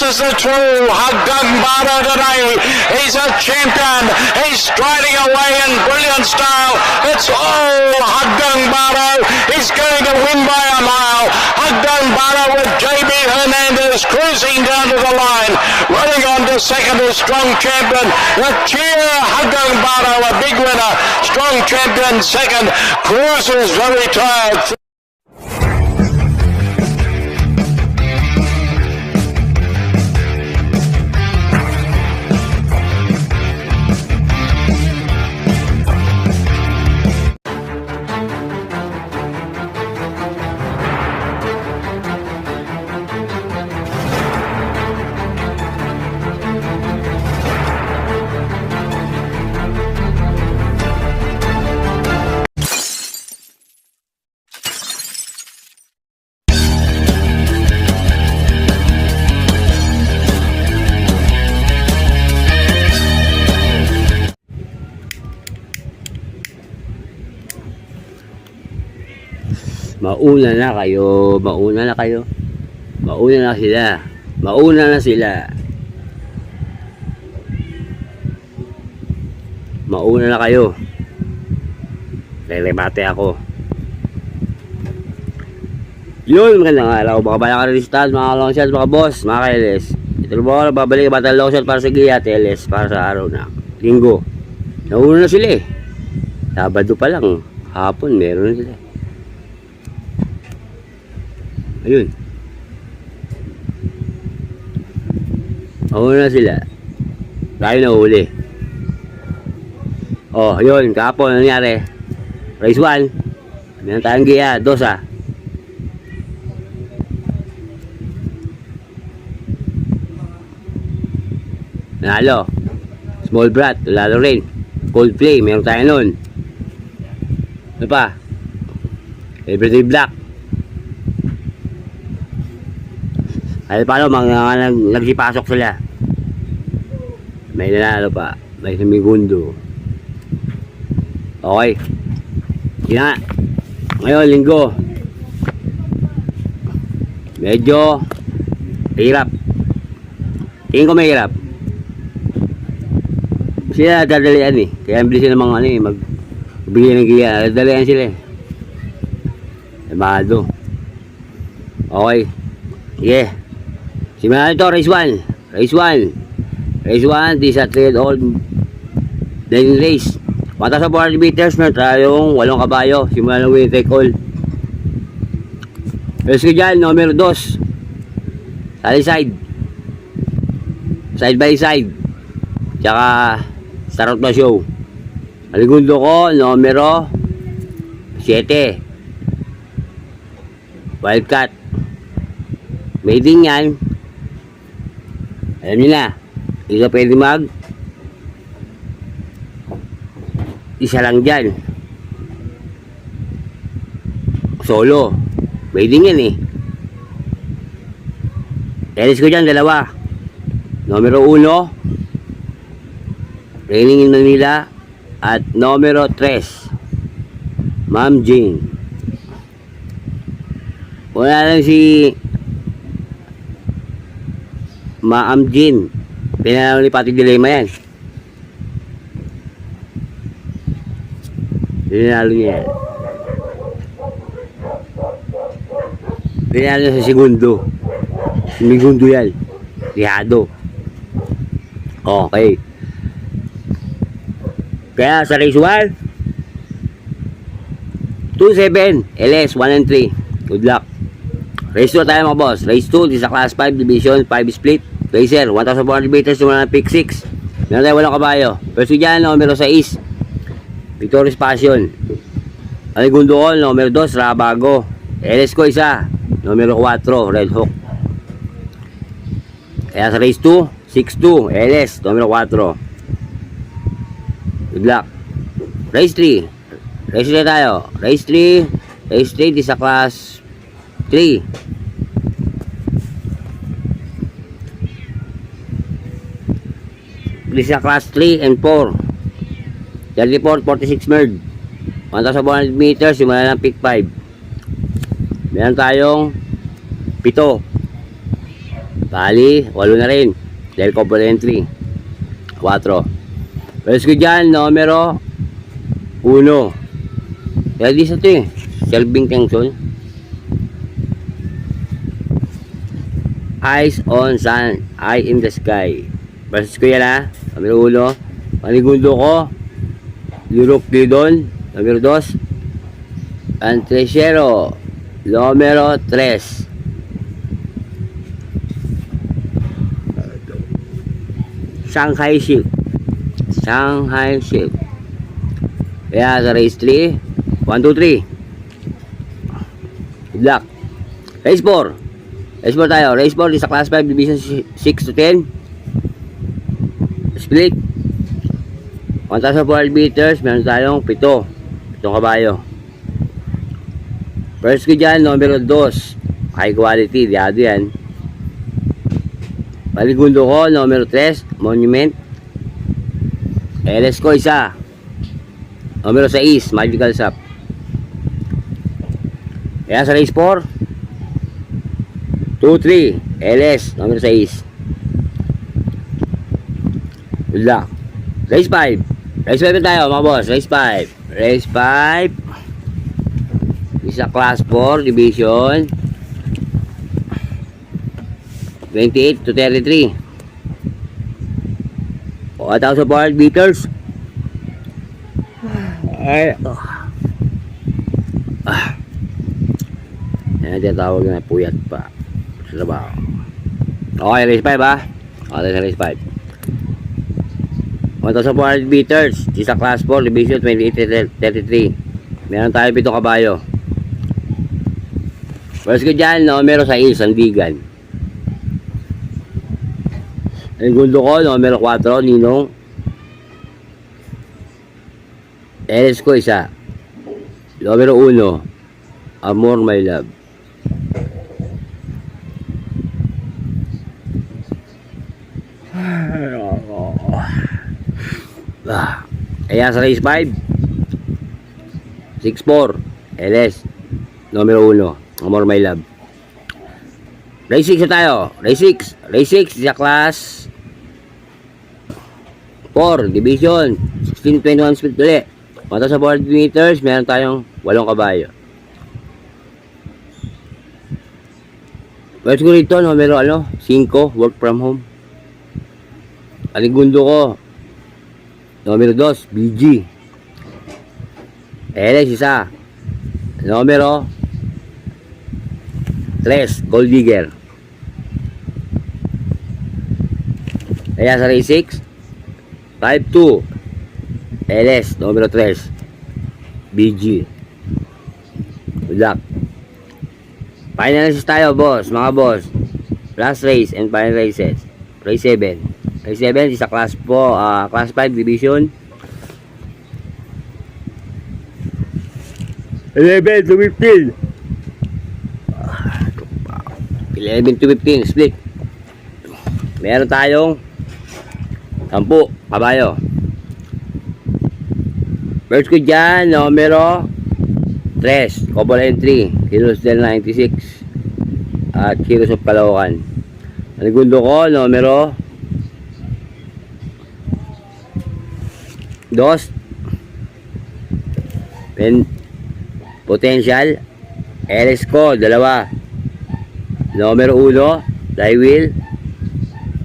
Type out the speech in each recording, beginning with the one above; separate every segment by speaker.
Speaker 1: is the true Hagdang Bada today. He's a champion. He's striding away in brilliant style. It's all Hagdang Bada. He's going to win by a mile. Hagdang Bada with JB Hernandez cruising down to the line. Running on to second is Strong Champion. The cheer Hagdang Bada, a big winner. Strong Champion second. Cruiser's very tired.
Speaker 2: Mauna na kayo, mauna na kayo. Mauna na sila. Mauna na sila. Mauna na kayo. Lelebate ako. Yun, magandang araw. Baka bala ka rin mga long shots, mga boss, mga kailes. Ito na ba, babalik ka batang long shot para sa Gia, teles, para sa araw na linggo. Nauna na sila eh. Sabado pa lang, hapon, meron na sila. Ayun. Nauna na sila. Tayo na huli. Oh, yun, kahapon, ano nangyari? Race 1. Meron tayong Gia, 2 ah. Nalo. Small Brat, lalo rin. Coldplay, meron tayo nun. Ano pa? Everyday Black. Ay paano, nagsipasok sila. May nanalo pa. May sumigundo. Okay. Sige nga. Ngayon, linggo. Medyo hirap. Tingin ko may hirap. Sila dadalian eh. Kaya ang bilis sila mga ano eh. Magbigay ng giya. Dadalian sila eh. Emado. Okay. Sige. Simulan ito, race 1. Race 1. Race 1, this at red all. Then race. 1,400 meters, meron tayong 8 kabayo. Simulan ng win take all. Let's go dyan, numero 2. Sali side. Side by side. Tsaka start na show. Aligundo ko, numero 7. Wildcat. Mating yan. Alam nyo na, isa pwede isa lang dyan. Solo. Mating yan eh. Tenis ko dyan, 2. Numero 1, Raining in Manila. At numero 3, Ma'am Jane. Wala lang si Ma'am Jane. Pinanalo ni Pati Dilema yan. Pinanalo niya yan. Pinanalo niya sa segundo. Segundo yan. Rihado. Okay. Kaya sa race 1, 2-7, LS 1 and 3. Good luck. Race 2 tayo mga boss. Race 2, this is a class 5 division, 5 split. Racer, 1,400 meters, yung pick 6. Meron tayo 8 kabayo. Pero dyan, numero 6, Victorious Passion. Aligundo ko, numero 2, Rabago. LS ko isa, numero 4, Red Hawk. Kaya sa race 2, 6-2, LS, numero 4. Good luck. Race 3. Race 3 tayo. Race 3. Race 3, this is a class 3. This is a class 3 and 4. 34, 46 merd. 1,100 meters, simula ng pick 5. Meron tayong 7. Bali, 8 na rin. Dahil couple entry. 4. Pwes ko dyan, numero 1. Kaya di sa ito eh. Selving Tengson. Eyes on sun, eye in the sky. Pwes ko yan ha. Numero 1. Panigundo ko. Europe Lidon. Numero 2. Antrechero. Numero 3. Shanghai Silk. Shanghai Silk. Kaya sa race 3. 1, 2, 3. Good luck. Race 4. Race 4 tayo. Race 4 sa class 5 division 6 to 10. Split. 1,400 meters. Meron tayong 7 kabayo. First ko dyan, numero 2. High quality. Diado yan. Paligundo ko, numero 3, Monument. LS ko, 1. Numero 6, Magical Sap. Kaya sa race 4, 2, 3, LS, numero 6. Good luck. Race 5. Race 5 na tayo, mga boss. Race 5. Race 5. Isa class 4, division 28 to 33. 1,400 meters. Ay. Yan, tinatawag na puyat pa. Sa trabaho. Okay, race 5 ha. Okay, race 5. 1,400 meters. Isa class 4, division 28 to 33. Meron tayo 7 kabayo. First ko dyan, numero 6, Sandigan. Ang gundo ko, numero 4, Ninong. LS ko, 1. Numero 1, Amor My Love. Kaya sa race 5, 6-4, LS, numero 1, Amor My Love. Race 6 na tayo. Race 6. Race 6 sa class 4, division 16-21 speed ulit. 1,400 meters, meron tayong 8 kabayo. Pwede ko rito, numero 5, work from home. Aligundo ko, numero 2, BG. LS 1. Numero 3, Gold Digger. Kaya sa race 6, 5-2, LS, numero 3, BG. Good luck. Finalists tayo, boss, mga boss. Last race and final races. Race 7. Race 7 is sa class 4, class 5 division 11 to 15. 11 to 15 split. Meron tayong 10 kabayo. First ko dyan, numero 3, couple entry, Heroes del 96 at Heroes of Caloocan. Segundo ko, numero 2, Potential. LS ko, 2, numero 1, Flywheel,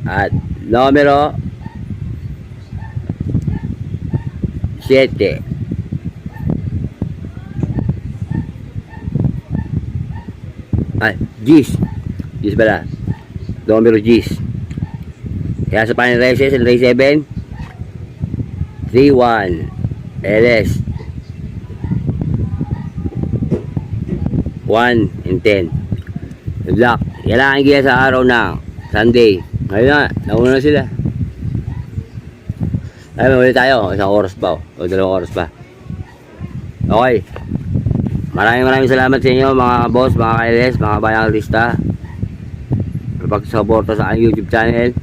Speaker 2: at numero 7, G's pala, numero G's. Kaya sa final races and race 7, 3-1 LS, 1 and 10. Good luck. Kailangan kaya sa araw na Sunday. Ngayon na, nauna na sila. Ay, mawali tayo. 1 oras pa o 2 oras pa. Okay. Maraming salamat sa inyo mga boss, mga ka-LS, mga bayang lista. Pag-suporta sa aking YouTube channel.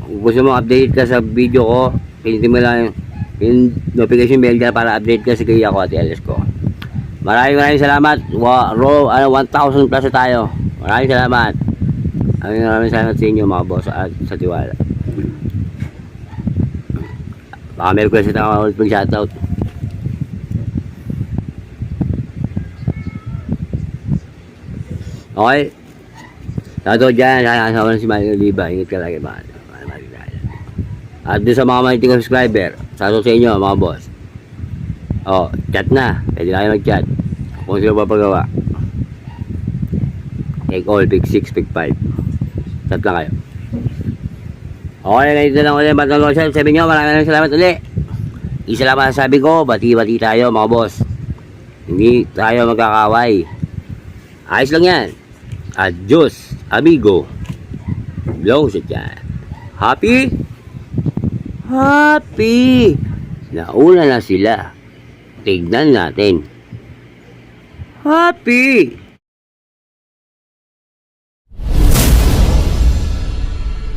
Speaker 2: Kung gusto mo update ka sa video ko, pinindin mo lang yung notification bell dyan para update ka sa kaya ko at LS ko. Maraming salamat. 1,000 plus na tayo. Maraming salamat. Maraming salamat sa inyo mga boss at sa tiwala. Baka may request na ako ulit mag-shoutout. Okay? Shoutout dyan, nakakasama na si Mario Oliva. Ingat ka lagi mga. At doon sa mga maliting subscriber, shoutout sa inyo mga boss. Oh, chat na. Pwede na kayo mag-chat. Kung sino papagawa. Take all, pick 6, pick 5. Chat lang kayo. Okay, ganito lang ulit. Batang Rosal, sabi nyo, maraming salamat ulit. Isa lang masasabi ko, bati-bati tayo mga boss. Hindi tayo magkakaway. Ayos lang yan. Adios, amigo. Blow sa dyan. Happy? Happy! Nauna na sila. Tignan natin. Happy!